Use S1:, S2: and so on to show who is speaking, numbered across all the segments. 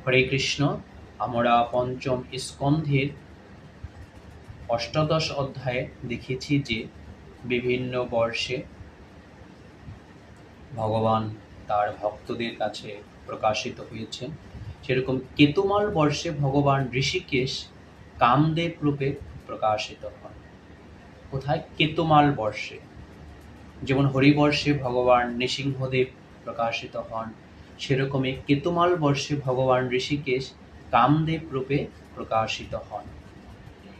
S1: হরে কৃষ্ণ। আমরা পঞ্চম স্কন্ধের অষ্টাদশ অধ্যায়ে দেখেছি যে বিভিন্ন বর্ষে ভগবান তার ভক্তদের কাছে প্রকাশিত হয়েছেন। সেরকম কেতুমাল বর্ষে ভগবান ঋষিকেশ কামদেব রূপে প্রকাশিত হন। কোথায়? কেতুমাল বর্ষে। যেমন হরিবর্ষে ভগবান নৃসিংহদেব প্রকাশিত হন, সেরকমই কেতুমাল বর্ষে ভগবান ঋষিকেশ কামদেব রূপে প্রকাশিত হন।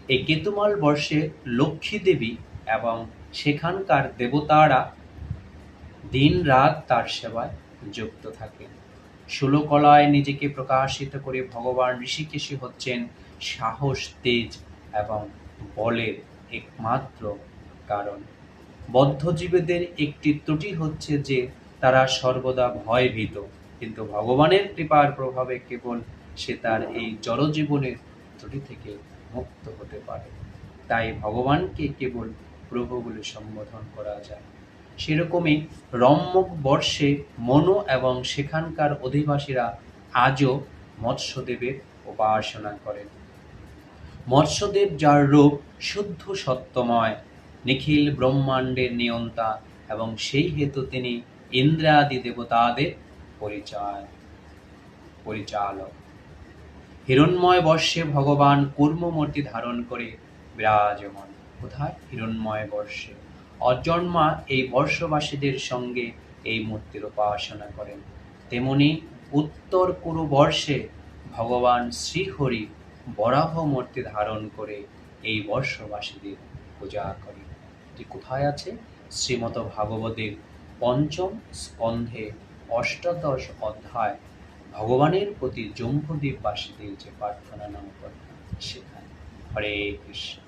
S1: এই কেতুমাল বর্ষে লক্ষ্মী দেবী এবং সেখানকার দেবতারা দিন রাত তার সেবায় যুক্ত থাকেন। ষোলকলায় নিজেকে প্রকাশিত করে ভগবান ঋষিকেশী হচ্ছেন সাহস, তেজ এবং বলের একমাত্র কারণ। বদ্ধজীবীদের একটি ত্রুটি হচ্ছে যে তারা সর্বদা ভয়ভীত, কিন্তু ভগবানের কৃপার প্রভাবে কেবল সে তার এই জড়জীবনের ত্রুটি থেকে মুক্ত হতে পারে। তাই ভগবানকে কেবল প্রভু বলে সম্বোধন করা যায়। সেরকমই রম্যক বর্ষে মনু এবং সেখানকার অধিবাসীরা আজও মৎস্যদেবের উপাসনা করেন। মৎস্যদেব, যার রূপ শুদ্ধ সত্যময়, নিখিল ব্রহ্মাণ্ডের নিয়ন্তা, এবং সেই হেতু তিনি ইন্দ্রাদি দেবতাদের পরিচালক। হিরণ্ময় বর্ষে ভগবান কূর্মমূর্তি ধারণ করে বিরাজমান। কোথায়? হিরণ্ময় বর্ষে। অজন্মা এই বর্ষবাসীদের সঙ্গে এই মূর্তির উপাসনা করেন। তেমনি উত্তর কুরু বর্ষে ভগবান শ্রীহরি বরাহ মূর্তি ধারণ করে এই বর্ষবাসীদের পূজা করেন। এটি কোথায় আছে? শ্রীমদ্ ভাগবতের পঞ্চম স্কন্ধে অষ্টাদশ অধ্যায় ভগবানের প্রতি জম্বুদ্বীপবাসীদের যে প্রার্থনা নামক সেখানে। হরে কৃষ্ণ।